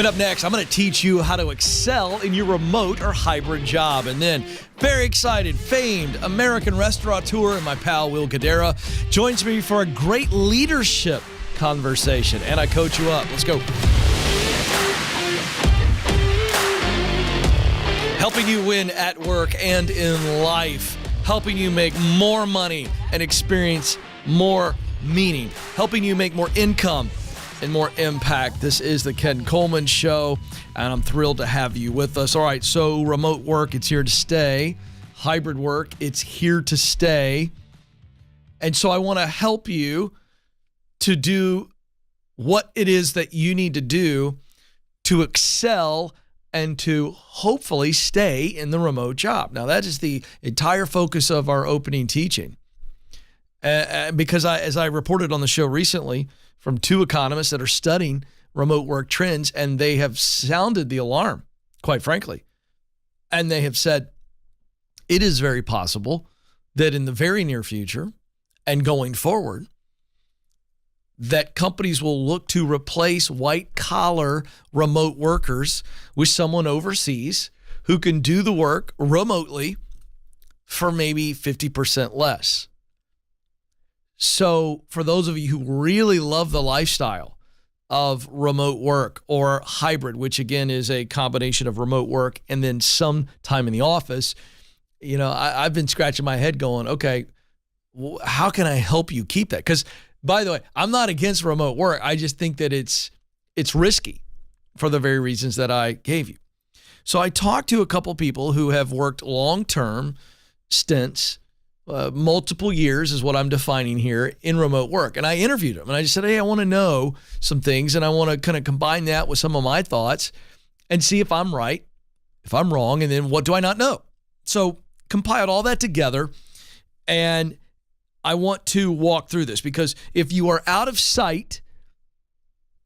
up next, I'm going to teach you how to excel in your remote or hybrid job. And then, very excited, famed American restaurateur and my pal Will Guidera joins me for a great leadership conversation. And I coach you up. Let's go. Helping you win at work and in life. Helping you make more money and experience more meaning. Helping you make more income and more impact. This is the Ken Coleman Show, and I'm thrilled to have you with us. All right, so remote work, it's here to stay. Hybrid work, it's here to stay. And so I want to help you to do what it is that you need to do to excel and to hopefully stay in the remote job. Now, that is the entire focus of our opening teaching. Because as I reported on the show recently, from two economists that are studying remote work trends, and they have sounded the alarm, quite frankly. And they have said it is very possible that in the very near future and going forward, that companies will look to replace white-collar remote workers with someone overseas who can do the work remotely for maybe 50% less. So for those of you who really love the lifestyle of remote work or hybrid, which again is a combination of remote work and then some time in the office, you know, I've been scratching my head going, okay, how can I help you keep that? Because, by the way, I'm not against remote work. I just think that it's risky for the very reasons that I gave you. So I talked to a couple people who have worked long-term stints, multiple years is what I'm defining here, in remote work. And I interviewed them and I just said, hey, I want to know some things and I want to kind of combine that with some of my thoughts and see if I'm right, if I'm wrong, and then what do I not know? So compiled all that together, and I want to walk through this because if you are out of sight,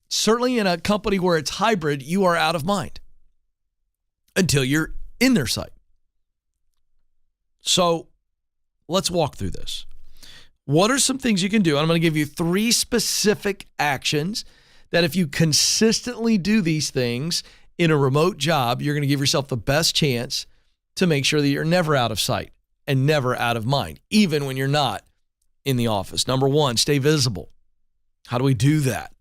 certainly in a company where it's hybrid, you are out of mind until you're in their sight. So let's walk through this. What are some things you can do? I'm going to give you 3 specific actions that if you consistently do these things in a remote job, you're going to give yourself the best chance to make sure that you're never out of sight and never out of mind, even when you're not in the office. Number 1, stay visible. How do we do that?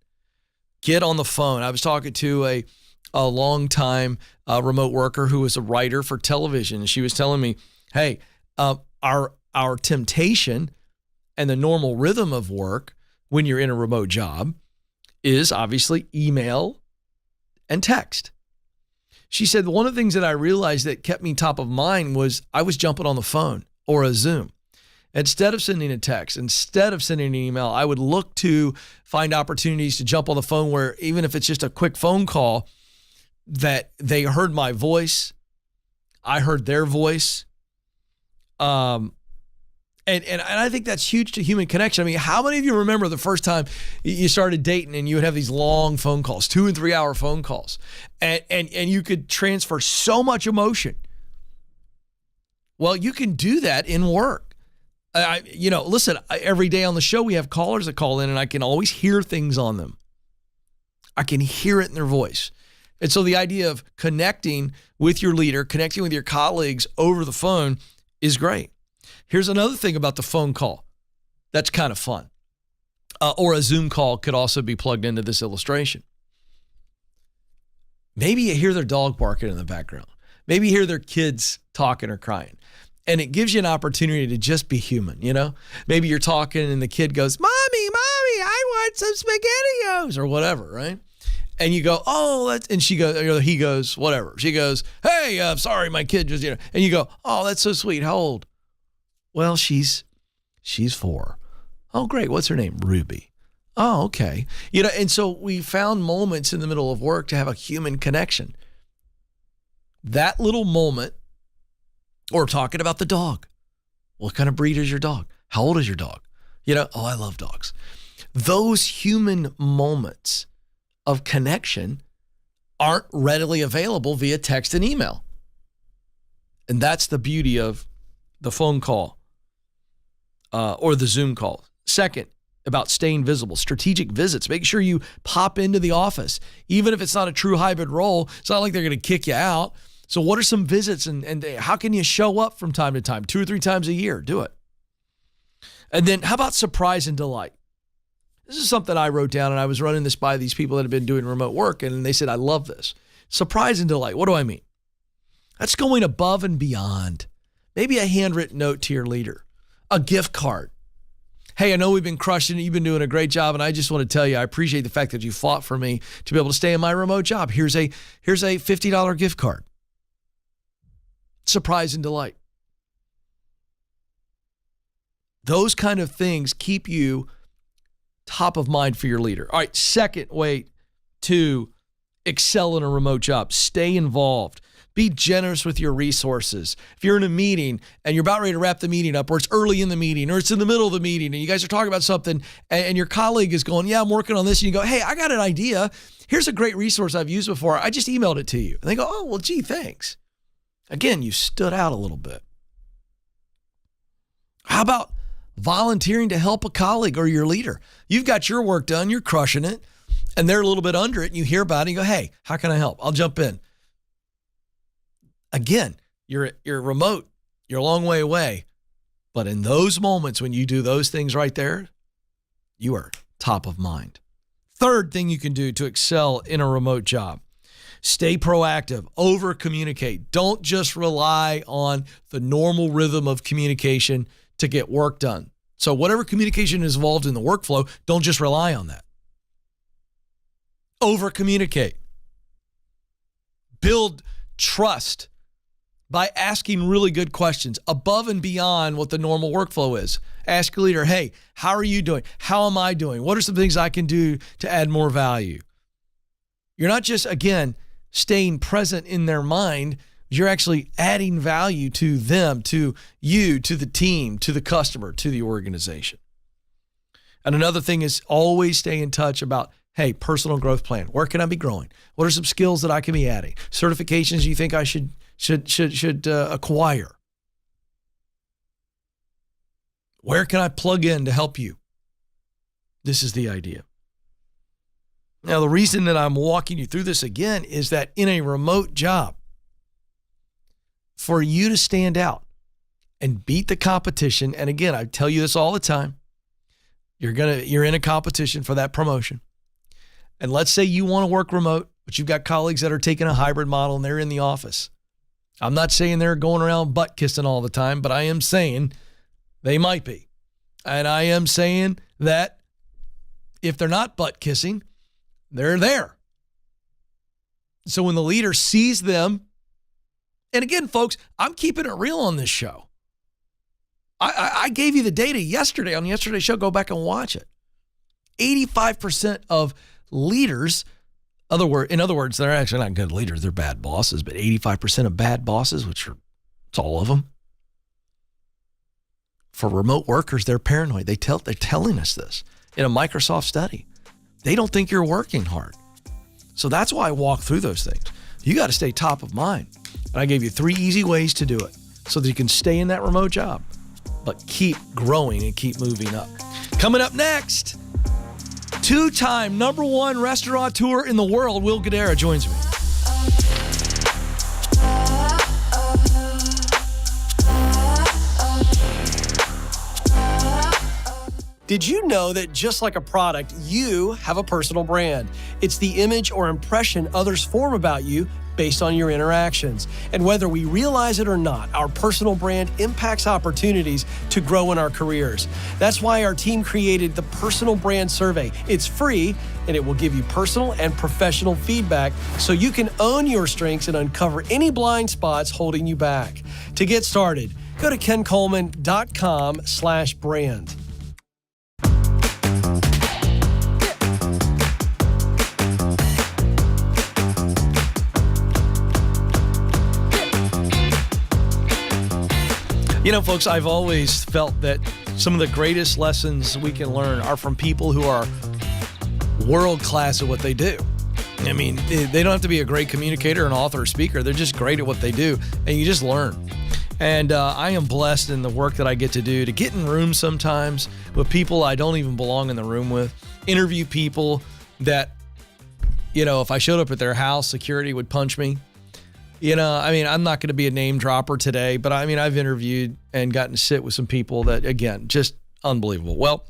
Get on the phone. I was talking to a longtime remote worker who was a writer for television, and she was telling me, hey, our temptation and the normal rhythm of work when you're in a remote job is obviously email and text. She said one of the things that I realized that kept me top of mind was I was jumping on the phone or a Zoom. Instead of sending a text, instead of sending an email, I would look to find opportunities to jump on the phone where even if it's just a quick phone call, that they heard my voice, I heard their voice. And I think that's huge to human connection. I mean, how many of you remember the first time you started dating and you would have these long phone calls, 2 and 3 hour phone calls, and you could transfer so much emotion? Well, you can do that in work. Listen, every day on the show, we have callers that call in and I can always hear things on them. I can hear it in their voice. And so the idea of connecting with your leader, connecting with your colleagues over the phone is great. Here's another thing about the phone call that's kind of fun. Or a Zoom call could also be plugged into this illustration. Maybe you hear their dog barking in the background. Maybe you hear their kids talking or crying. And it gives you an opportunity to just be human, you know? Maybe you're talking and the kid goes, Mommy, I want some SpaghettiOs or whatever, right? And you go, oh, and she goes, or he goes, whatever. She goes, hey, sorry, my kid just, and you go, oh, that's so sweet. How old? Well, she's 4. Oh, great. What's her name? Ruby. Oh, okay. And so we found moments in the middle of work to have a human connection. That little moment, or talking about the dog. What kind of breed is your dog? How old is your dog? Oh, I love dogs. Those human moments of connection aren't readily available via text and email. And that's the beauty of the phone call or the Zoom call. Second, about staying visible. Strategic visits. Make sure you pop into the office. Even if it's not a true hybrid role, it's not like they're going to kick you out. So what are some visits and how can you show up from time to time? 2 or 3 times a year. Do it. And then how about surprise and delight? This is something I wrote down, and I was running this by these people that have been doing remote work, and they said, I love this. Surprise and delight. What do I mean? That's going above and beyond. Maybe a handwritten note to your leader, a gift card. Hey, I know we've been crushing it. You've been doing a great job, and I just want to tell you, I appreciate the fact that you fought for me to be able to stay in my remote job. Here's a $50 gift card. Surprise and delight. Those kind of things keep you top of mind for your leader. All right, second way to excel in a remote job, stay involved. Be generous with your resources. If you're in a meeting and you're about ready to wrap the meeting up, or it's early in the meeting, or it's in the middle of the meeting, and you guys are talking about something, and your colleague is going, yeah, I'm working on this, and you go, hey, I got an idea. Here's a great resource I've used before. I just emailed it to you. And they go, oh, well, gee, thanks. Again, you stood out a little bit. How about volunteering to help a colleague or your leader? You've got your work done, you're crushing it, and they're a little bit under it, and you hear about it, and you go, hey, how can I help? I'll jump in. Again, you're remote, you're a long way away, but in those moments when you do those things right there, you are top of mind. Third thing you can do to excel in a remote job, stay proactive, over-communicate. Don't just rely on the normal rhythm of communication to get work done. So whatever communication is involved in the workflow, don't just rely on that. Over-communicate. Build trust by asking really good questions above and beyond what the normal workflow is. Ask your leader, hey, how are you doing? How am I doing? What are some things I can do to add more value? You're not just, again, staying present in their mind. You're actually adding value to them, to you, to the team, to the customer, to the organization. And another thing is always stay in touch about, hey, personal growth plan. Where can I be growing? What are some skills that I can be adding? Certifications you think I should acquire? Where can I plug in to help you? This is the idea. Now, the reason that I'm walking you through this again is that in a remote job, for you to stand out and beat the competition, and again, I tell you this all the time, you're in a competition for that promotion. And let's say you want to work remote, but you've got colleagues that are taking a hybrid model and they're in the office. I'm not saying they're going around butt kissing all the time, but I am saying they might be. And I am saying that if they're not butt kissing, they're there. So when the leader sees them, and again, folks, I'm keeping it real on this show. I gave you the data yesterday on yesterday's show. Go back and watch it. 85% of leaders, in other words, they're actually not good leaders. They're bad bosses, but 85% of bad bosses, it's all of them. For remote workers, they're paranoid. They're telling us this in a Microsoft study. They don't think you're working hard. So that's why I walk through those things. You got to stay top of mind. And I gave you 3 easy ways to do it so that you can stay in that remote job, but keep growing and keep moving up. Coming up next, 2-time #1 restaurateur in the world, Will Guidara joins me. Did you know that just like a product, you have a personal brand? It's the image or impression others form about you based on your interactions. And whether we realize it or not, our personal brand impacts opportunities to grow in our careers. That's why our team created the Personal Brand Survey. It's free, and it will give you personal and professional feedback so you can own your strengths and uncover any blind spots holding you back. To get started, go to kencoleman.com/brand. You know, folks, I've always felt that some of the greatest lessons we can learn are from people who are world-class at what they do. I mean, they don't have to be a great communicator, an author, or speaker. They're just great at what they do, and you just learn. And I am blessed in the work that I get to do to get in rooms sometimes with people I don't even belong in the room with, interview people that, if I showed up at their house, security would punch me. I'm not going to be a name dropper today, but I've interviewed and gotten to sit with some people that, again, just unbelievable. Well,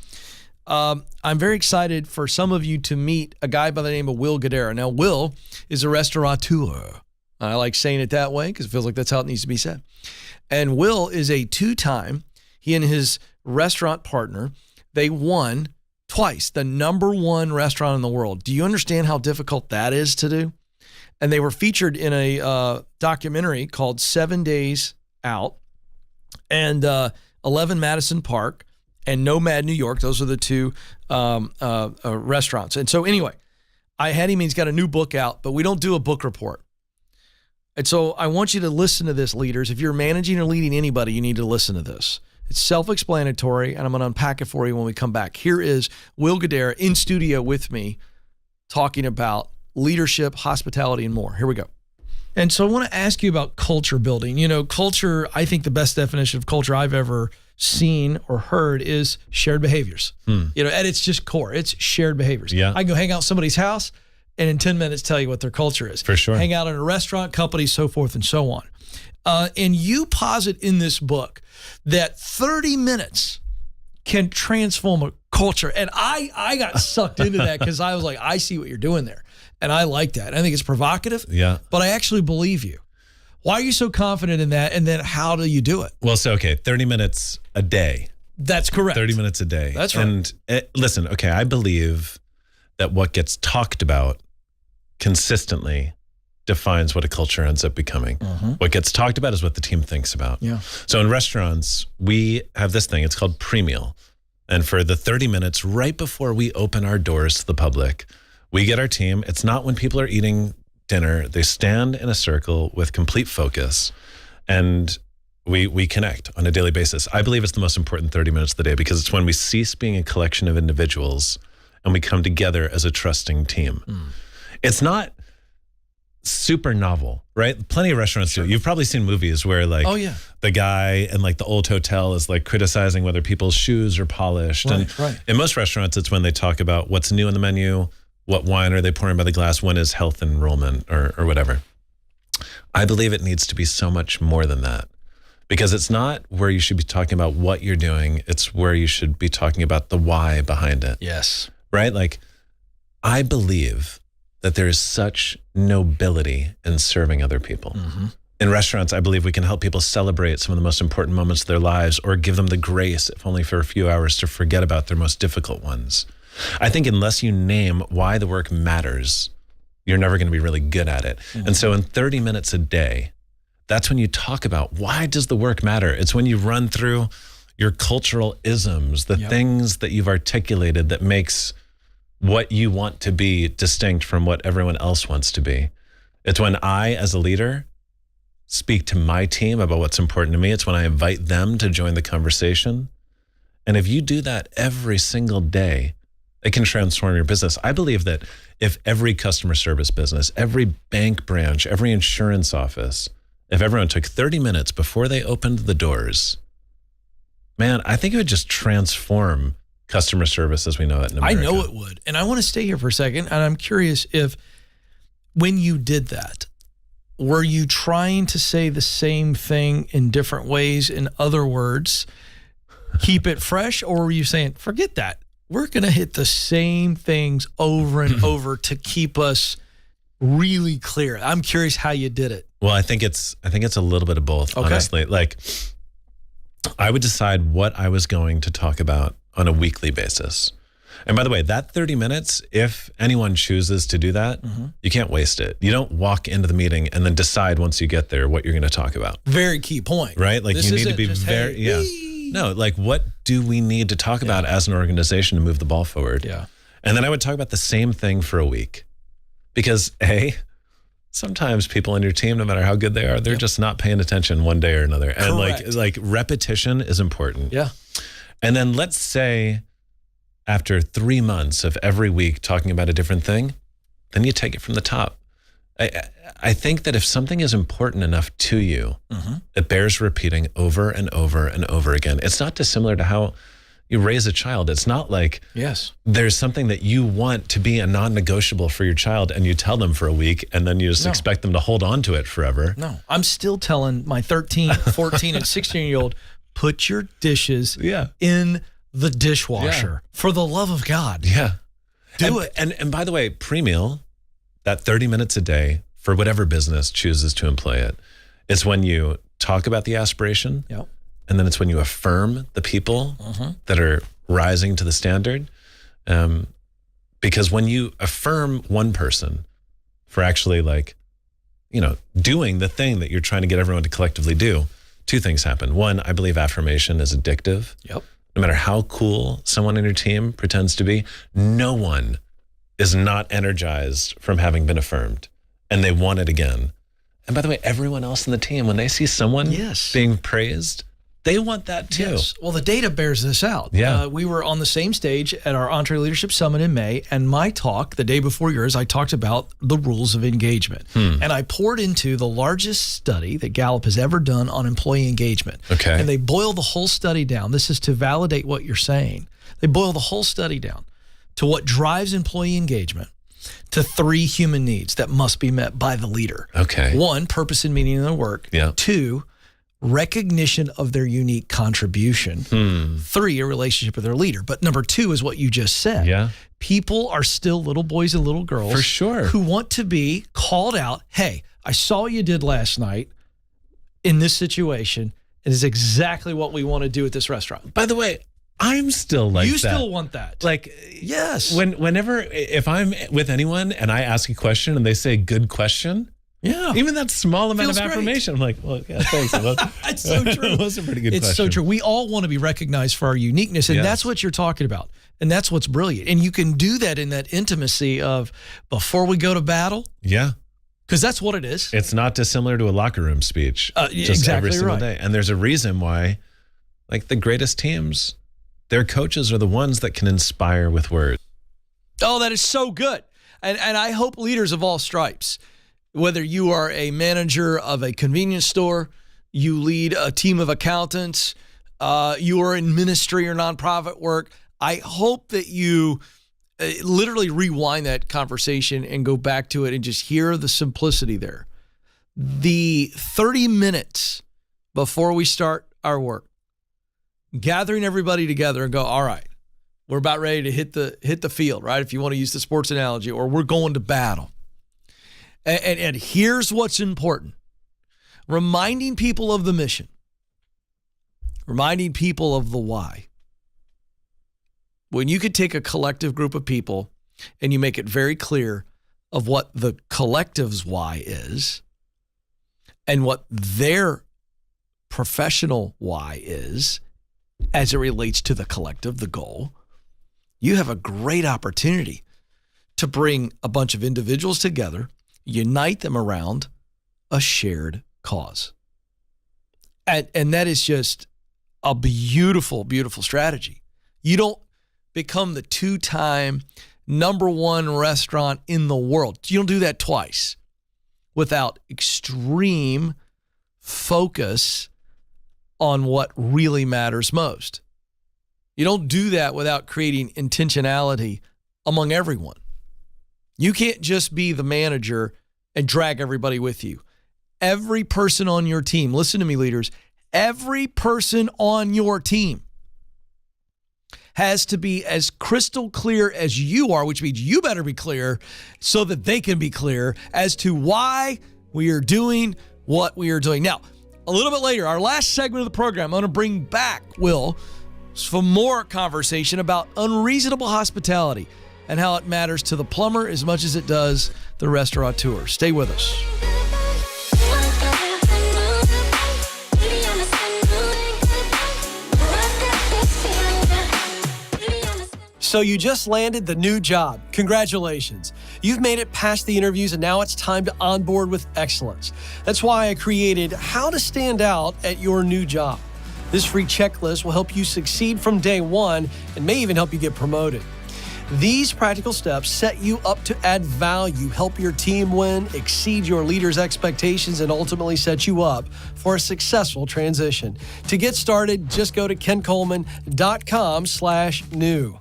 I'm very excited for some of you to meet a guy by the name of Will Guidara. Now, Will is a restaurateur. I like saying it that way because it feels like that's how it needs to be said. And Will is a two-time, he and his restaurant partner, they won twice the #1 restaurant in the world. Do you understand how difficult that is to do? And they were featured in a documentary called 7 Days Out and 11 Madison Park and Nomad New York. Those are the two restaurants. And so anyway, I had him, he's got a new book out, but we don't do a book report. And so I want you to listen to this, leaders. If you're managing or leading anybody, you need to listen to this. It's self-explanatory, and I'm going to unpack it for you when we come back. Here is Will Guidara in studio with me talking about leadership, hospitality, and more. Here we go. And so I want to ask you about culture building. Culture, I think the best definition of culture I've ever seen or heard is shared behaviors. At its just core, it's shared behaviors. Yeah. I can go hang out at somebody's house and in 10 minutes tell you what their culture is. For sure. Hang out in a restaurant, company, so forth and so on. And you posit in this book that 30 minutes can transform a culture. And I got sucked into that because I was like, I see what you're doing there. And I like that. I think it's provocative. Yeah. But I actually believe you. Why are you so confident in that? And then how do you do it? Well, 30 minutes a day. That's correct. 30 minutes a day. That's right. And listen, I believe that what gets talked about consistently defines what a culture ends up becoming. What gets talked about is what the team thinks about. Yeah. So in restaurants, we have this thing, it's called pre-meal. And for the 30 minutes right before we open our doors to the public, we get our team. It's not when people are eating dinner. They stand in a circle with complete focus and we connect on a daily basis. I believe it's the most important 30 minutes of the day because it's when we cease being a collection of individuals and we come together as a trusting team. It's not super novel, right? Plenty of restaurants do. You've probably seen movies where the guy in the old hotel is criticizing whether people's shoes are polished. Right. In most restaurants, it's when they talk about what's new in the menu, what wine are they pouring by the glass, when is health enrollment or whatever. I believe it needs to be so much more than that because it's not where you should be talking about what you're doing. It's where you should be talking about the why behind it. Yes. Right? I believe that there is such nobility in serving other people. In restaurants, I believe we can help people celebrate some of the most important moments of their lives or give them the grace, if only for a few hours, to forget about their most difficult ones. I think unless you name why the work matters, you're never going to be really good at it. And so in 30 minutes a day, that's when you talk about why does the work matter? It's when you run through your cultural isms, the things that you've articulated that makes what you want to be distinct from what everyone else wants to be. It's when I, as a leader, speak to my team about what's important to me. It's when I invite them to join the conversation. And if you do that every single day, it can transform your business. I believe that if every customer service business, every bank branch, every insurance office, if everyone took 30 minutes before they opened the doors, man, I think it would just transform customer service as we know it in America. I know it would. And I want to stay here for a second. And I'm curious if when you did that, were you trying to say the same thing in different ways? In other words, keep it fresh? Or were you saying, forget that. We're going to hit the same things over and over to keep us really clear. I'm curious how you did it. Well, I think it's a little bit of both, honestly. I would decide what I was going to talk about on a weekly basis. And by the way, that 30 minutes, if anyone chooses to do that, you can't waste it. You don't walk into the meeting and then decide once you get there what you're going to talk about. Very key point. Right? You need to be very, No, what do we need to talk about as an organization to move the ball forward? Yeah. And then I would talk about the same thing for a week. Because sometimes people on your team, no matter how good they are, they're just not paying attention one day or another. And repetition is important. Yeah. And then let's say after 3 months of every week talking about a different thing, then you take it from the top. I think that if something is important enough to you, it bears repeating over and over and over again. It's not dissimilar to how you raise a child. It's not like there's something that you want to be a non-negotiable for your child and you tell them for a week and then you just expect them to hold on to it forever. No, I'm still telling my 13, 14, and 16-year-old, put your dishes in the dishwasher. For the love of God. Yeah. Do it. And by the way, pre-meal, that 30 minutes a day for whatever business chooses to employ it, it's when you talk about the aspiration. And then it's when you affirm the people that are rising to the standard. Because when you affirm one person for actually doing the thing that you're trying to get everyone to collectively do, two things happen. One, I believe affirmation is addictive. No matter how cool someone in your team pretends to be, no one is not energized from having been affirmed. And they want it again. And by the way, everyone else in the team, when they see someone being praised, they want that too. Well, the data bears this out. We were on the same stage at our EntreLeadership Summit in May, and my talk, the day before yours, I talked about the rules of engagement. And I poured into the largest study that Gallup has ever done on employee engagement. And they boil the whole study down. This is to validate what you're saying. They boil the whole study down to what drives employee engagement, to 3 human needs that must be met by the leader. 1, purpose and meaning in their work. 2, recognition of their unique contribution. 3, a relationship with their leader. But number 2 is what you just said. People are still little boys and little girls for sure who want to be called out. Hey, I saw what you did last night in this situation. It is exactly what we want to do at this restaurant. By the way, I'm still like that. You still want that. Yes. Whenever, if I'm with anyone and I ask a question and they say good question, even that small amount of affirmation, I'm like, well, yeah, thanks. It's so true. It was a pretty good question. It's so true. We all want to be recognized for our uniqueness, and that's what you're talking about. And that's what's brilliant. And you can do that in that intimacy of before we go to battle. Because that's what it is. It's not dissimilar to a locker room speech. Just every single day. And there's a reason why, the greatest teams, their coaches are the ones that can inspire with words. Oh, that is so good. And I hope leaders of all stripes, whether you are a manager of a convenience store, you lead a team of accountants, you are in ministry or nonprofit work, I hope that you literally rewind that conversation and go back to it and just hear the simplicity there. The 30 minutes before we start our work, gathering everybody together and go, all right, we're about ready to hit the field, right? If you want to use the sports analogy, or we're going to battle. And here's what's important. Reminding people of the mission. Reminding people of the why. When you could take a collective group of people and you make it very clear of what the collective's why is and what their professional why is as it relates to the collective, the goal, you have a great opportunity to bring a bunch of individuals together, unite them around a shared cause. And that is just a beautiful, beautiful strategy. You don't become the 2-time #1 restaurant in the world. You don't do that twice without extreme focus on what really matters most. You don't do that without creating intentionality among everyone. You can't just be the manager and drag everybody with you. Every person on your team, listen to me, leaders, every person on your team has to be as crystal clear as you are, which means you better be clear so that they can be clear as to why we are doing what we are doing. Now, a little bit later, our last segment of the program, I'm going to bring back Will for more conversation about unreasonable hospitality and how it matters to the plumber as much as it does the restaurateur. Stay with us. So you just landed the new job. Congratulations. You've made it past the interviews and now it's time to onboard with excellence. That's why I created How to Stand Out at Your New Job. This free checklist will help you succeed from day one and may even help you get promoted. These practical steps set you up to add value, help your team win, exceed your leaders' expectations, and ultimately set you up for a successful transition. To get started, just go to kencoleman.com/new.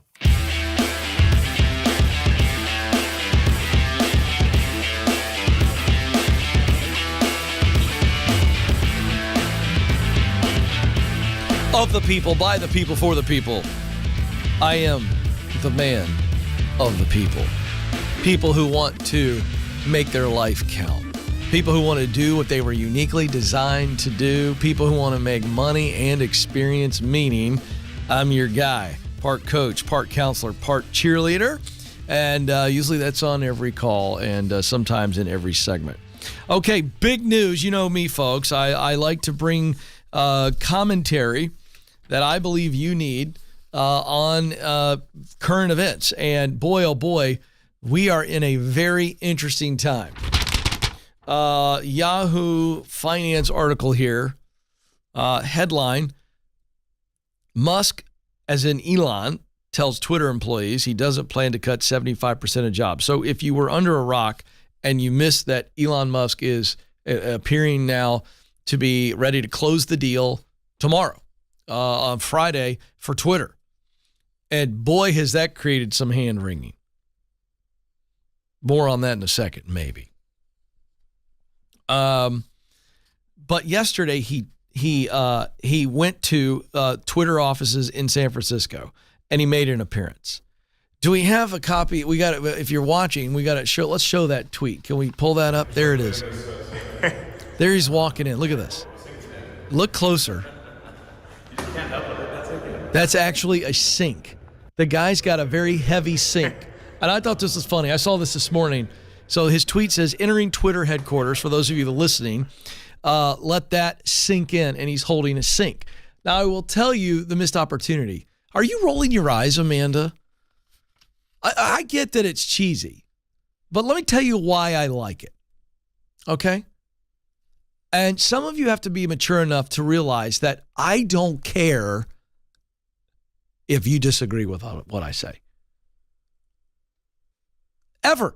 Of the people, by the people, for the people. I am the man of the people. People who want to make their life count. People who want to do what they were uniquely designed to do. People who want to make money and experience meaning. I'm your guy. Part coach, part counselor, part cheerleader. And usually that's on every call and sometimes in every segment. Okay, big news. You know me, folks. I like to bring commentary that I believe you need on current events. And boy, oh boy, we are in a very interesting time. Yahoo Finance article here. Headline, Musk, as in Elon, tells Twitter employees he doesn't plan to cut 75% of jobs. So if you were under a rock and you missed that Elon Musk is appearing now to be ready to close the deal tomorrow, on Friday, for Twitter. And boy, has that created some hand-wringing. More on that in a second, maybe. But yesterday, he went to Twitter offices in San Francisco, and he made an appearance. Do we have a copy? We got it. If you're watching, we got it. Let's show that tweet. Can we pull that up? There it is. There he's walking in. Look at this. Look closer. That's actually a sink. The guy's got a very heavy sink. And I thought this was funny. I saw this morning. So his tweet says, entering Twitter headquarters, for those of you that are listening, let that sink in. And he's holding a sink. Now, I will tell you the missed opportunity. Are you rolling your eyes, Amanda? I get that it's cheesy. But let me tell you why I like it. Okay? And some of you have to be mature enough to realize that I don't care if you disagree with what I say. Ever.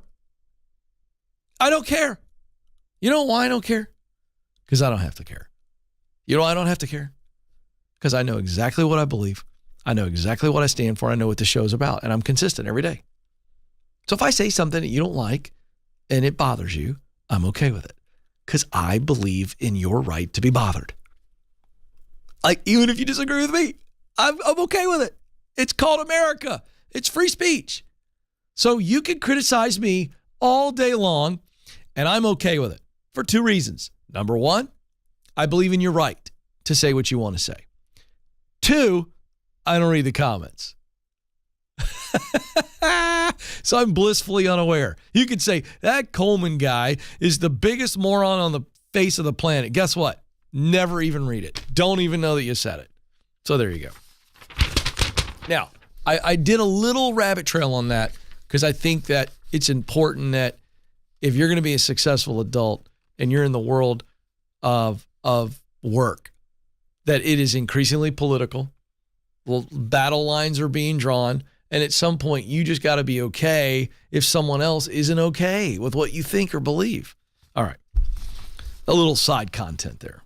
I don't care. You know why I don't care? Because I don't have to care. You know why I don't have to care? Because I know exactly what I believe. I know exactly what I stand for. I know what the show's about. And I'm consistent every day. So if I say something that you don't like and it bothers you, I'm okay with it. Because I believe in your right to be bothered. Like, even if you disagree with me, I'm okay with it. It's called America. It's free speech. So you can criticize me all day long, and I'm okay with it for two reasons. Number one, I believe in your right to say what you want to say. Two, I don't read the comments. So I'm blissfully unaware. You could say, that Coleman guy is the biggest moron on the face of the planet. Guess what? Never even read it. Don't even know that you said it. So there you go. Now, I did a little rabbit trail on that because I think that it's important that if you're going to be a successful adult and you're in the world of work, that it is increasingly political. Well, battle lines are being drawn. And at some point, you just got to be okay if someone else isn't okay with what you think or believe. All right. A little side content there.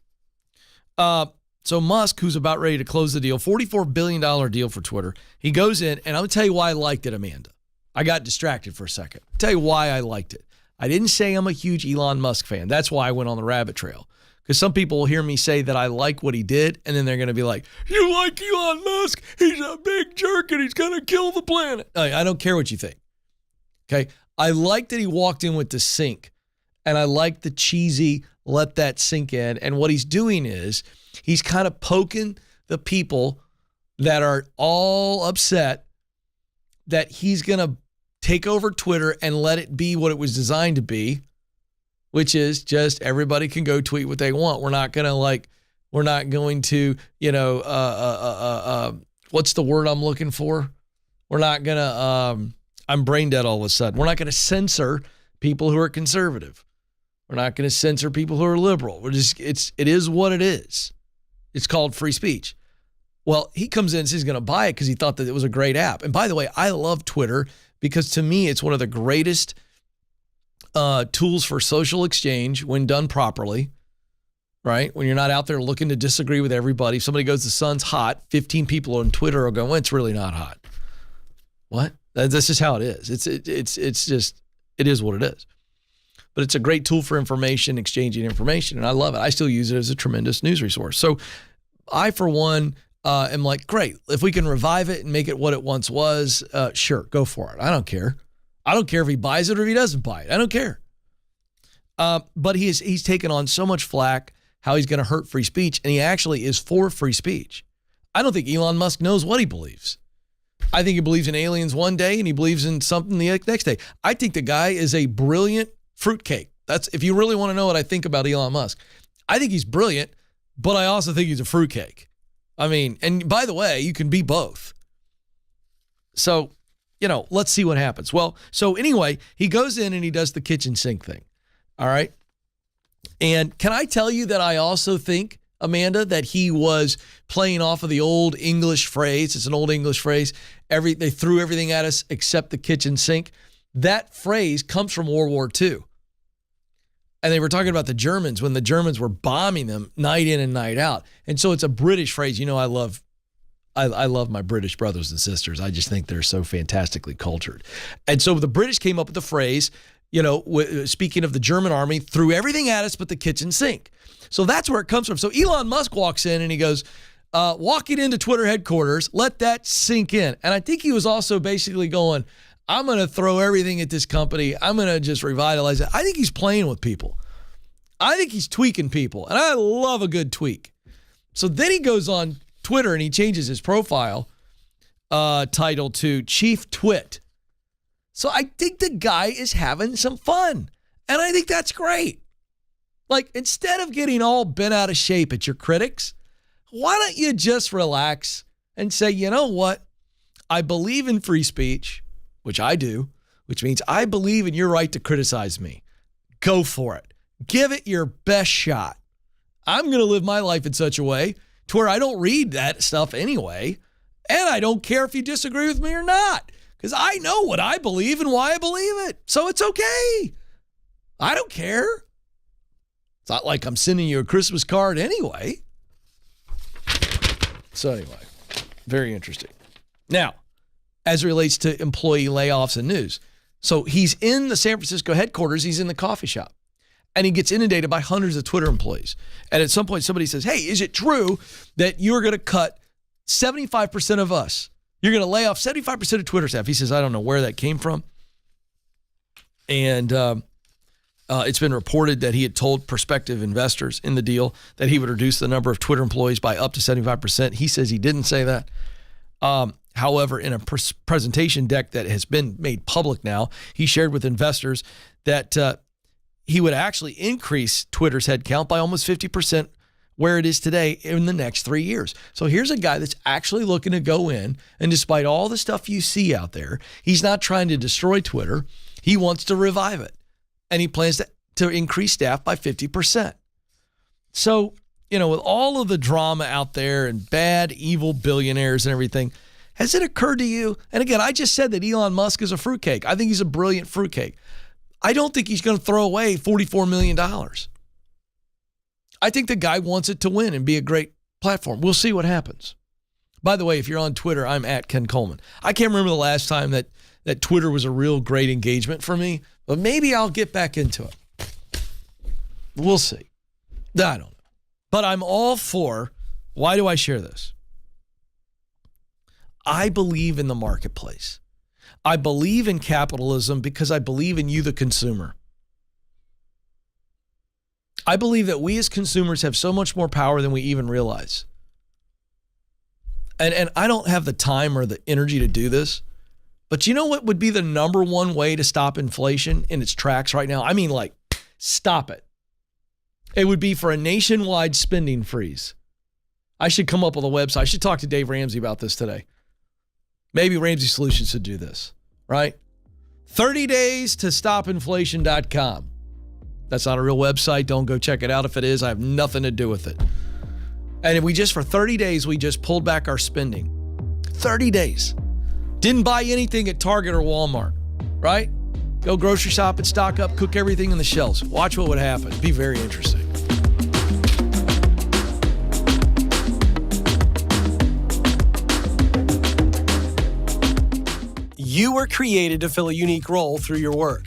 So Musk, who's about ready to close the deal, $44 billion deal for Twitter, he goes in, and I'm going to tell you why I liked it, Amanda. I got distracted for a second. I'll tell you why I liked it. I didn't say I'm a huge Elon Musk fan. That's why I went on the rabbit trail. Because some people will hear me say that I like what he did, and then they're going to be like, you like Elon Musk? He's a big jerk, and he's going to kill the planet. I don't care what you think. Okay? I like that he walked in with the sink, and I like the cheesy, let that sink in. And what he's doing is he's kind of poking the people that are all upset that he's going to take over Twitter and let it be what it was designed to be, which is just everybody can go tweet what they want. We're not going to, what's the word I'm looking for? We're not going to, I'm brain dead all of a sudden. We're not going to censor people who are conservative. We're not going to censor people who are liberal. It is what it is. It's called free speech. Well, he comes in and says he's going to buy it because he thought that it was a great app. And by the way, I love Twitter because to me, it's one of the greatest tools for social exchange when done properly, right? When you're not out there looking to disagree with everybody. If somebody goes, the sun's hot, 15 people on Twitter will go, well, it's really not hot. What? That's just how it is. It's just, it is what it is. But it's a great tool for information, exchanging information, and I love it. I still use it as a tremendous news resource. So I, for one, am like, great. If we can revive it and make it what it once was, sure, go for it. I don't care. I don't care if he buys it or if he doesn't buy it. I don't care. But he's taken on so much flack, how he's going to hurt free speech, and he actually is for free speech. I don't think Elon Musk knows what he believes. I think he believes in aliens one day and he believes in something the next day. I think the guy is a brilliant fruitcake. That's, if you really want to know what I think about Elon Musk, I think he's brilliant, but I also think he's a fruitcake. I mean, and by the way, you can be both. So, let's see what happens. Well, so anyway, he goes in and he does the kitchen sink thing. All right. And can I tell you that I also think, Amanda, that he was playing off of the old English phrase. It's an old English phrase. They threw everything at us except the kitchen sink. That phrase comes from World War II. And they were talking about the Germans when the Germans were bombing them night in and night out. And so it's a British phrase. I love my British brothers and sisters. I just think they're so fantastically cultured. And so the British came up with the phrase, speaking of the German army, threw everything at us but the kitchen sink. So that's where it comes from. So Elon Musk walks in and he goes, walking into Twitter headquarters, let that sink in. And I think he was also basically going, I'm going to throw everything at this company. I'm going to just revitalize it. I think he's playing with people. I think he's tweaking people. And I love a good tweak. So then he goes on Twitter and he changes his profile title to Chief Twit. So I think the guy is having some fun. And I think that's great. Like, instead of getting all bent out of shape at your critics, why don't you just relax and say, you know what? I believe in free speech, which I do, which means I believe in your right to criticize me. Go for it. Give it your best shot. I'm going to live my life in such a way to where I don't read that stuff anyway, and I don't care if you disagree with me or not, because I know what I believe and why I believe it. So it's okay. I don't care. It's not like I'm sending you a Christmas card anyway. So anyway, very interesting. Now, as it relates to employee layoffs and news. So he's in the San Francisco headquarters. He's in the coffee shop. And he gets inundated by hundreds of Twitter employees. And at some point, somebody says, hey, is it true that you're going to cut 75% of us? You're going to lay off 75% of Twitter staff. He says, I don't know where that came from. And it's been reported that he had told prospective investors in the deal that he would reduce the number of Twitter employees by up to 75%. He says he didn't say that. However, in a presentation deck that has been made public now, he shared with investors that he would actually increase Twitter's headcount by almost 50% where it is today in the next 3 years. So here's a guy that's actually looking to go in, and despite all the stuff you see out there, he's not trying to destroy Twitter. He wants to revive it. And he plans to increase staff by 50%. So, with all of the drama out there and bad, evil billionaires and everything, has it occurred to you? And again, I just said that Elon Musk is a fruitcake. I think he's a brilliant fruitcake. I don't think he's going to throw away $44 million. I think the guy wants it to win and be a great platform. We'll see what happens. By the way, if you're on Twitter, I'm at Ken Coleman. I can't remember the last time that Twitter was a real great engagement for me, but maybe I'll get back into it. We'll see. I don't know. But I'm all for, why do I share this? I believe in the marketplace. I believe in capitalism because I believe in you, the consumer. I believe that we as consumers have so much more power than we even realize. And I don't have the time or the energy to do this, but you know what would be the number one way to stop inflation in its tracks right now? I mean, like, stop it. It would be for a nationwide spending freeze. I should come up with a website. I should talk to Dave Ramsey about this today. Maybe Ramsey Solutions should do this, right? 30 days to stopinflation.com. That's not a real website. Don't go check it out. If it is, I have nothing to do with it. And for 30 days, we just pulled back our spending. 30 days. Didn't buy anything at Target or Walmart, right? Go grocery shop and stock up, cook everything in the shelves. Watch what would happen. It'd be very interesting. You were created to fill a unique role through your work,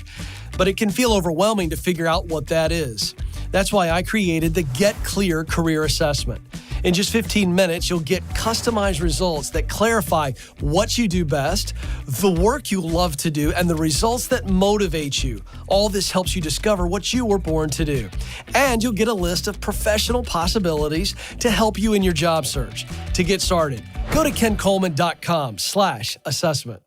but it can feel overwhelming to figure out what that is. That's why I created the Get Clear Career Assessment. In just 15 minutes, you'll get customized results that clarify what you do best, the work you love to do, and the results that motivate you. All this helps you discover what you were born to do. And you'll get a list of professional possibilities to help you in your job search. To get started, go to kencoleman.com/assessment.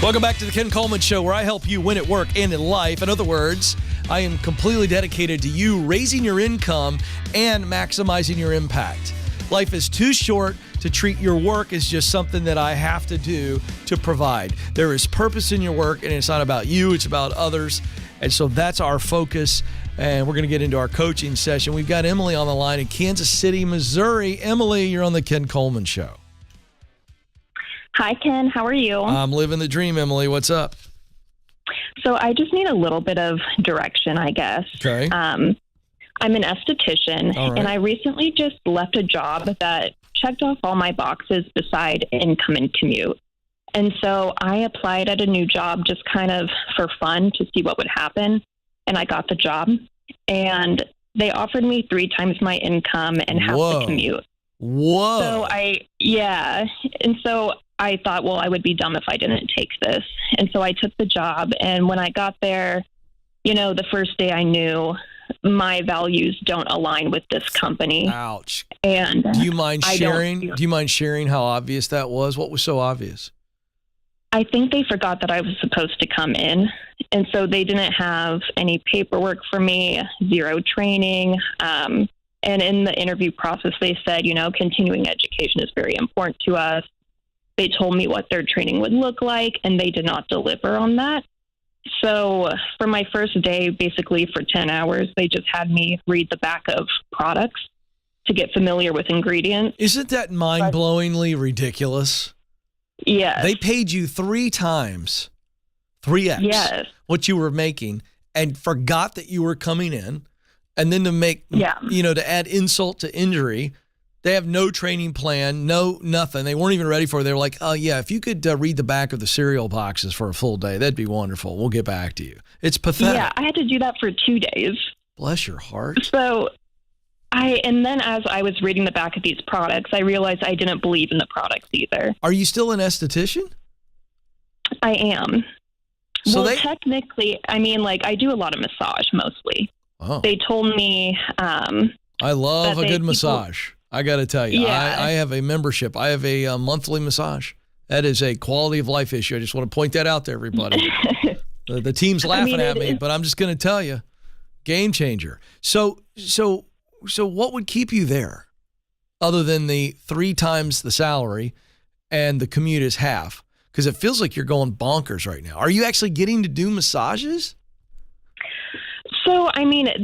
Welcome back to the Ken Coleman Show, where I help you win at work and in life. In other words, I am completely dedicated to you raising your income and maximizing your impact. Life is too short to treat your work as just something that I have to do to provide. There is purpose in your work, and it's not about you, it's about others. And so that's our focus, and we're going to get into our coaching session. We've got Emily on the line in Kansas City, Missouri. Emily, you're on the Ken Coleman Show. Hi, Ken. How are you? I'm living the dream, Emily. What's up? So I just need a little bit of direction, I guess. Okay. I'm an esthetician, All right. and I recently just left a job that checked off all my boxes beside income and commute. And so I applied at a new job just kind of for fun to see what would happen, and I got the job. And they offered me 3 times my income and half the commute. Whoa. So I thought, well, I would be dumb if I didn't take this. And so I took the job. And when I got there, the first day I knew my values don't align with this company. Ouch. And do you mind sharing how obvious that was? What was so obvious? I think they forgot that I was supposed to come in. And so they didn't have any paperwork for me, 0 training. And in the interview process, they said, continuing education is very important to us. They told me what their training would look like, and they did not deliver on that. So for my first day, basically for 10 hours, they just had me read the back of products to get familiar with ingredients. Isn't that mind-blowingly ridiculous? Yes. They paid you 3 times, 3x, what you were making, and forgot that you were coming in. And then to add insult to injury, they have no training plan, nothing. They weren't even ready for it. They were like, oh, yeah, if you could read the back of the cereal boxes for a full day, that'd be wonderful. We'll get back to you. It's pathetic. Yeah, I had to do that for 2 days. Bless your heart. So and then as I was reading the back of these products, I realized I didn't believe in the products either. Are you still an esthetician? I am. So technically, I do a lot of massage mostly. Oh. They told me I love a good massage. I got to tell you, I have a membership. I have a monthly massage. That is a quality of life issue. I just want to point that out to everybody. The team's laughing at me, but I'm just going to tell you, game changer. So what would keep you there other than the 3 times the salary and the commute is half? Because it feels like you're going bonkers right now. Are you actually getting to do massages? So,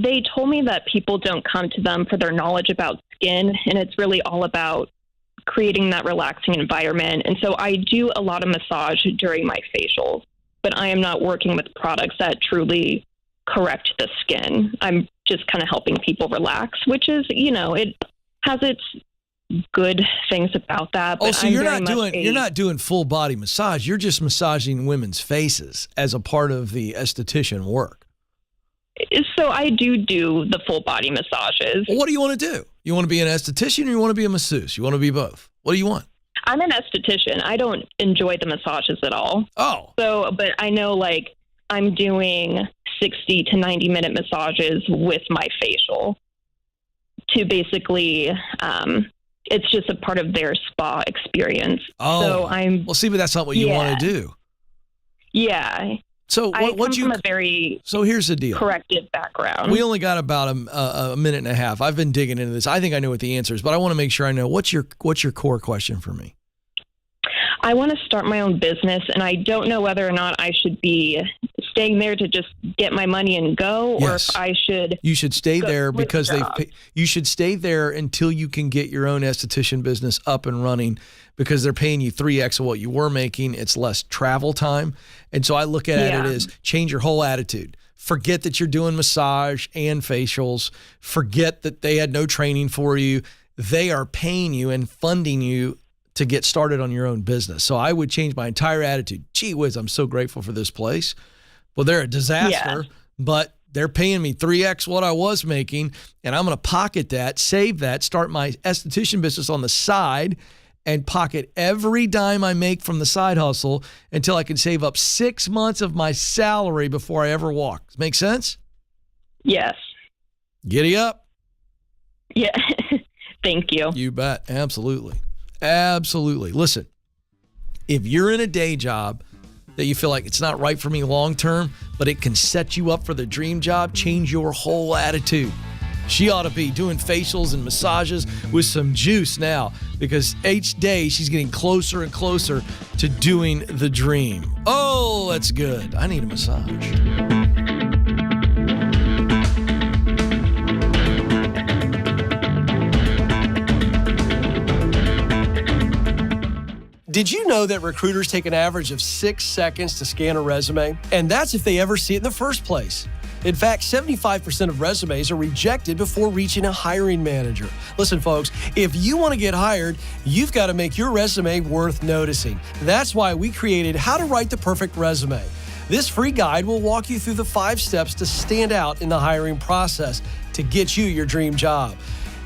they told me that people don't come to them for their knowledge about skin, and it's really all about creating that relaxing environment. And so I do a lot of massage during my facials, but I am not working with products that truly correct the skin. I'm just kind of helping people relax, which is, it has its good things about that. But so you're not doing full body massage. You're just massaging women's faces as a part of the esthetician work. So I do the full body massages. Well, what do you want to do? You want to be an esthetician or you want to be a masseuse? You want to be both? What do you want? I'm an esthetician. I don't enjoy the massages at all. Oh. So, but I know I'm doing 60 to 90 minute massages with my facial to basically, it's just a part of their spa experience. Oh. So but that's not what you want to do. Yeah. So I come from a very here's the deal. Corrective background. We only got about a minute and a half. I've been digging into this. I think I know what the answer is, but I want to make sure I know what's your core question for me. I want to start my own business, and I don't know whether or not I should be staying there to just get my money and go, or if I should. You should stay there because job. you should stay there until you can get your own esthetician business up and running, because they're paying you 3x of what you were making. It's less travel time. And so I look at it as change your whole attitude. Forget that you're doing massage and facials. Forget that they had no training for you. They are paying you and funding you to get started on your own business. So I would change my entire attitude. Gee whiz, I'm so grateful for this place. Well, they're a disaster, but they're paying me 3x what I was making, and I'm going to pocket that, save that, start my esthetician business on the side, and pocket every dime I make from the side hustle until I can save up 6 months of my salary before I ever walk. Make sense? Yes. Giddy up. Yeah. Thank you. You bet. Absolutely. Absolutely. Listen, if you're in a day job that you feel like it's not right for me long term, but it can set you up for the dream job, change your whole attitude. She ought to be doing facials and massages with some juice now, because each day she's getting closer and closer to doing the dream. Oh, that's good. I need a massage. Did you know that recruiters take an average of 6 seconds to scan a resume? And that's if they ever see it in the first place. In fact, 75% of resumes are rejected before reaching a hiring manager. Listen, folks, if you want to get hired, you've got to make your resume worth noticing. That's why we created How to Write the Perfect Resume. This free guide will walk you through the 5 steps to stand out in the hiring process to get you your dream job.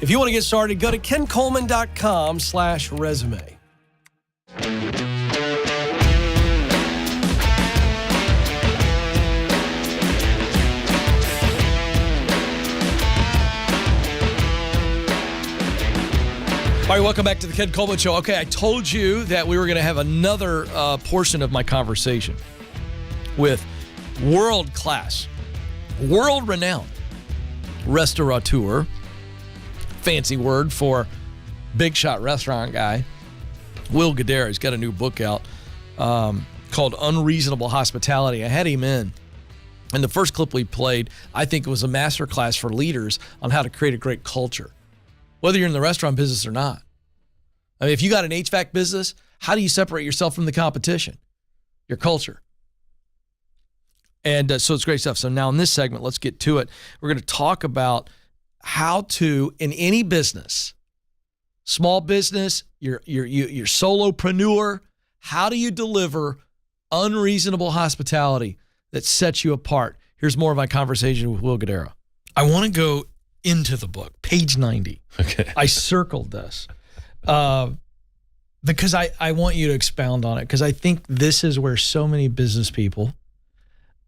If you want to get started, go to kencoleman.com/resume. All right, welcome back to the Ken Coleman Show. Okay, I told you that we were going to have another portion of my conversation with world-class, world-renowned restaurateur, fancy word for big shot restaurant guy, Will Guidara. He's got a new book out called Unreasonable Hospitality. I had him in. And the first clip we played, I think it was a masterclass for leaders on how to create a great culture, whether you're in the restaurant business or not. I mean, if you got an HVAC business, how do you separate yourself from the competition? Your culture. And so it's great stuff. So now in this segment, let's get to it. We're going to talk about how to, in any business, small business, your solopreneur, how do you deliver unreasonable hospitality that sets you apart? Here's more of my conversation with Will Guidara. I want to go into the book, page 90. Okay. I circled this because I want you to expound on it, because I think this is where so many business people,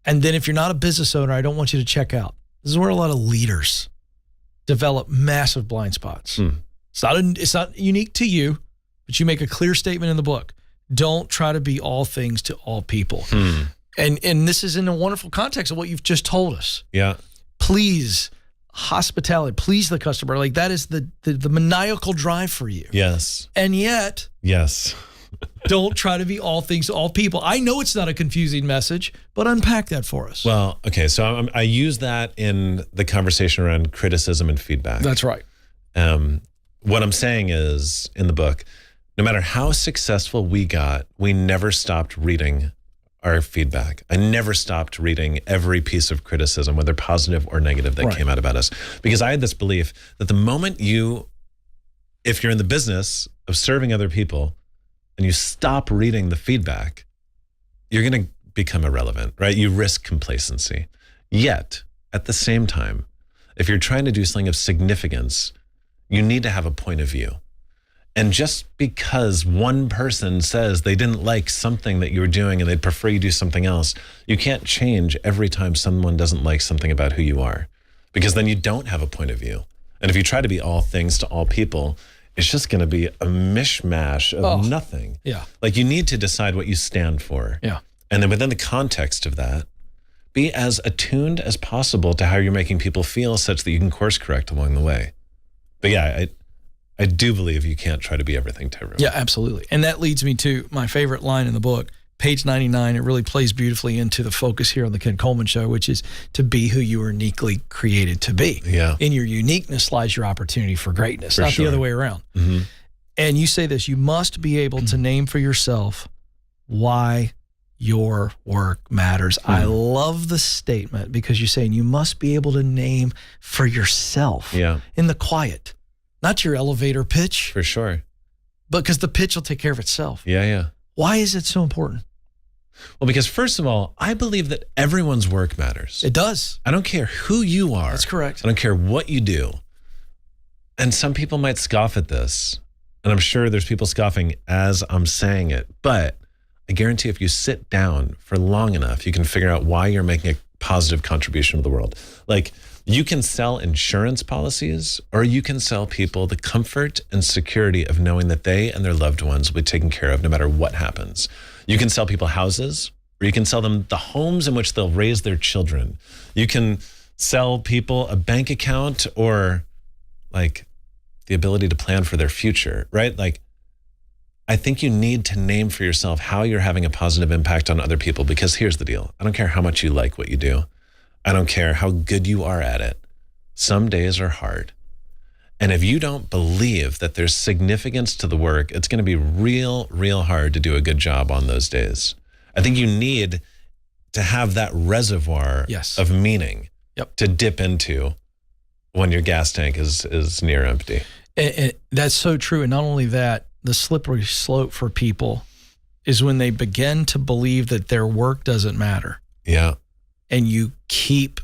and then if you're not a business owner, I don't want you to check out. This is where a lot of leaders develop massive blind spots. It's not unique to you, but you make a clear statement in the book. Don't try to be all things to all people. And this is in a wonderful context of what you've just told us. Yeah. Please, hospitality, please the customer. Like, that is the maniacal drive for you. Yes. And yet, Yes. don't try to be all things to all people. I know it's not a confusing message, but unpack that for us. Well, okay. So I use that in the conversation around criticism and feedback. That's right. What I'm saying is, in the book, no matter how successful we got, we never stopped reading our feedback. I never stopped reading every piece of criticism, whether positive or negative, that came out about us. Because I had this belief that the moment if you're in the business of serving other people and you stop reading the feedback, you're going to become irrelevant, right? You risk complacency. Yet, at the same time, if you're trying to do something of significance, you need to have a point of view. And just because one person says they didn't like something that you were doing and they'd prefer you do something else, you can't change every time someone doesn't like something about who you are, because then you don't have a point of view. And if you try to be all things to all people, it's just going to be a mishmash of nothing. Yeah. Like, you need to decide what you stand for. Yeah. And then within the context of that, be as attuned as possible to how you're making people feel, such that you can course correct along the way. But yeah, I do believe you can't try to be everything to everyone. Yeah, absolutely. And that leads me to my favorite line in the book, page 99. It really plays beautifully into the focus here on the Ken Coleman Show, which is to be who you were uniquely created to be. Yeah. In your uniqueness lies your opportunity for greatness, not sure. the other way around. Mm-hmm. And you say this, you must be able to name for yourself why your work matters. I love the statement because you're saying you must be able to name for yourself in the quiet, not your elevator pitch. For sure. Because the pitch will take care of itself. Yeah. Why is it so important? Well, because first of all, I believe that everyone's work matters. It does. I don't care who you are. That's correct. I don't care what you do. And some people might scoff at this. And I'm sure there's people scoffing as I'm saying it. But I guarantee if you sit down for long enough, you can figure out why you're making a positive contribution to the world. Like, you can sell insurance policies, or you can sell people the comfort and security of knowing that they and their loved ones will be taken care of no matter what happens. You can sell people houses, or you can sell them the homes in which they'll raise their children. You can sell people a bank account, or like the ability to plan for their future, right? Like, I think you need to name for yourself how you're having a positive impact on other people, because here's the deal. I don't care how much you like what you do. I don't care how good you are at it. Some days are hard. And if you don't believe that there's significance to the work, it's going to be real, real hard to do a good job on those days. I think you need to have that reservoir of meaning to dip into when your gas tank is near empty. And that's so true. And not only that, the slippery slope for people is when they begin to believe that their work doesn't matter. Yeah. And you keep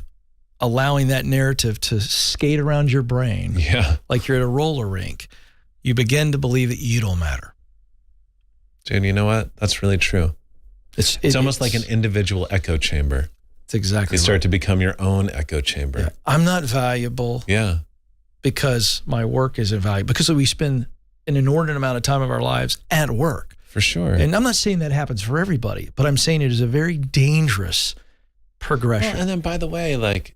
allowing that narrative to skate around your brain. Yeah. Like you're at a roller rink. You begin to believe that you don't matter. Dude, you know what? That's really true. It's almost like an individual echo chamber. It's exactly You start to become your own echo chamber. Yeah. I'm not valuable. Yeah. Because my work isn't valuable. Because we spend an inordinate amount of time of our lives at work. For sure. And I'm not saying that happens for everybody, but I'm saying it is a very dangerous progression. Well, and then, by the way, like,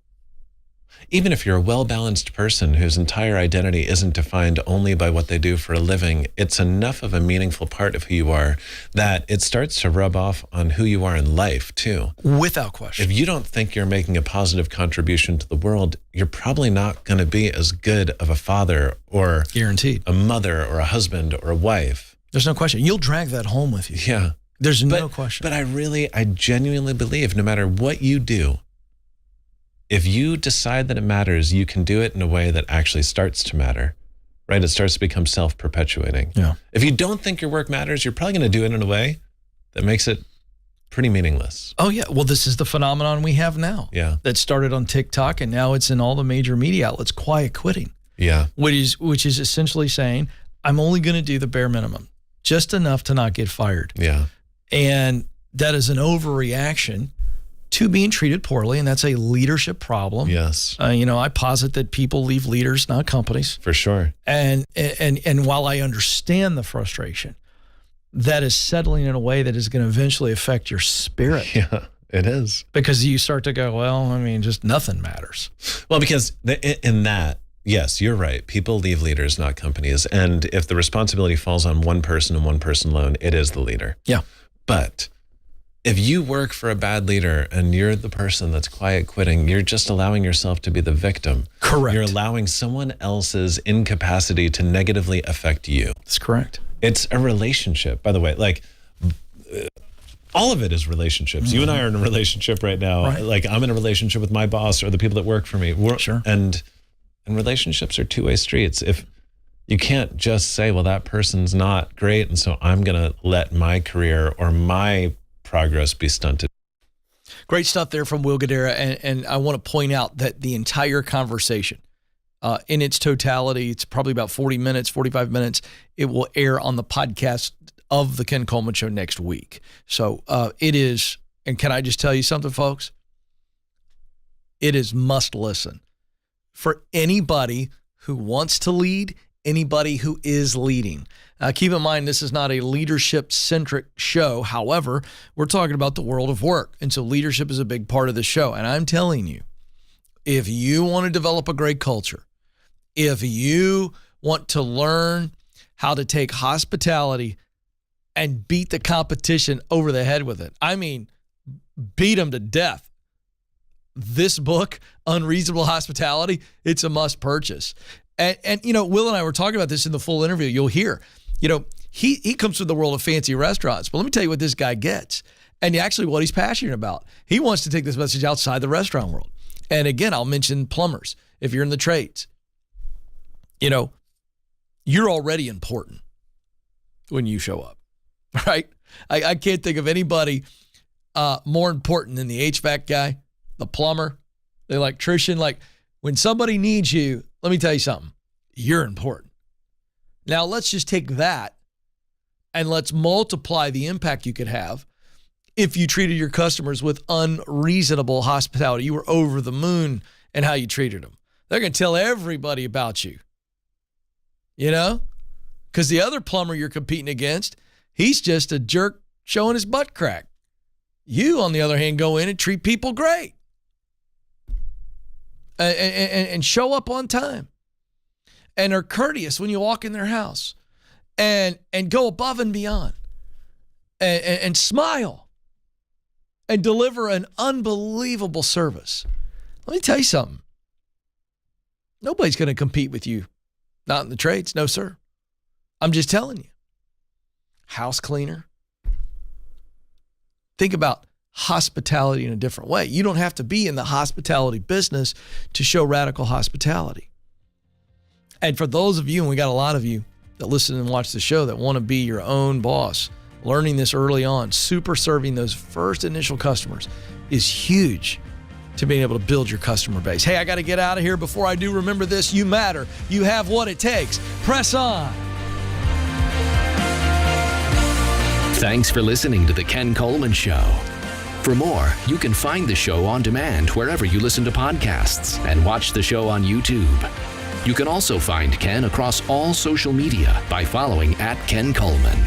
even if you're a well-balanced person whose entire identity isn't defined only by what they do for a living, it's enough of a meaningful part of who you are that it starts to rub off on who you are in life, too. Without question. If you don't think you're making a positive contribution to the world, you're probably not going to be as good of a father or guaranteed a mother or a husband or a wife. There's no question. You'll drag that home with you. Yeah. There's no question. But I genuinely believe no matter what you do, if you decide that it matters, you can do it in a way that actually starts to matter, right? It starts to become self-perpetuating. Yeah. If you don't think your work matters, you're probably going to do it in a way that makes it pretty meaningless. Oh, yeah. Well, this is the phenomenon we have now. Yeah. That started on TikTok, and now it's in all the major media outlets, quiet quitting. Yeah. Which is essentially saying, I'm only going to do the bare minimum, just enough to not get fired. Yeah. And that is an overreaction to being treated poorly, and that's a leadership problem. Yes. I posit that people leave leaders, not companies. For sure. And while I understand the frustration, that is settling in a way that is going to eventually affect your spirit. Yeah, it is. Because you start to go, well, I mean, just nothing matters. Well, because in that, yes, you're right. People leave leaders, not companies. And if the responsibility falls on one person and one person alone, it is the leader. Yeah. But if you work for a bad leader and you're the person that's quiet quitting, you're just allowing yourself to be the victim. Correct. You're allowing someone else's incapacity to negatively affect you. That's correct. It's a relationship, by the way. Like, all of it is relationships. You and I are in a relationship right now. Right. Like, I'm in a relationship with my boss or the people that work for me. Sure. And relationships are two-way streets. If you can't just say, well, that person's not great, and so I'm going to let my career or my progress be stunted. Great stuff there from Will Guidara. And I want to point out that the entire conversation, in its totality, it's probably about 40 minutes, 45 minutes. It will air on the podcast of the Ken Coleman Show next week. So it is, and can I just tell you something, folks? It is must listen for anybody who wants to lead, anybody who is leading. Keep in mind, this is not a leadership-centric show. However, we're talking about the world of work. And so leadership is a big part of the show. And I'm telling you, if you want to develop a great culture, if you want to learn how to take hospitality and beat the competition over the head with it. I mean, beat them to death. This book, Unreasonable Hospitality, it's a must purchase. And Will and I were talking about this in the full interview. You'll hear, he comes from the world of fancy restaurants, but let me tell you what this guy gets. And actually what he's passionate about. He wants to take this message outside the restaurant world. And again, I'll mention plumbers. If you're in the trades, you're already important when you show up, right? I can't think of anybody more important than the HVAC guy, the plumber, the electrician. Like, when somebody needs you, let me tell you something, you're important. Now, let's just take that and let's multiply the impact you could have if you treated your customers with unreasonable hospitality. You were over the moon in how you treated them. They're going to tell everybody about you, because the other plumber you're competing against, he's just a jerk showing his butt crack. You, on the other hand, go in and treat people great and show up on time and are courteous when you walk in their house and go above and beyond and smile and deliver an unbelievable service. Let me tell you something. Nobody's going to compete with you. Not in the trades. No, sir. I'm just telling you. House cleaner. Think about hospitality in a different way. You don't have to be in the hospitality business to show radical hospitality. And for those of you, and we got a lot of you that listen and watch the show that want to be your own boss, learning this early on, super serving those first initial customers is huge to being able to build your customer base. Hey, I got to get out of here. Before I do, remember this: you matter. You have what it takes. Press on. Thanks for listening to The Ken Coleman Show. For more, you can find the show on demand wherever you listen to podcasts and watch the show on YouTube. You can also find Ken across all social media by following @Ken Coleman.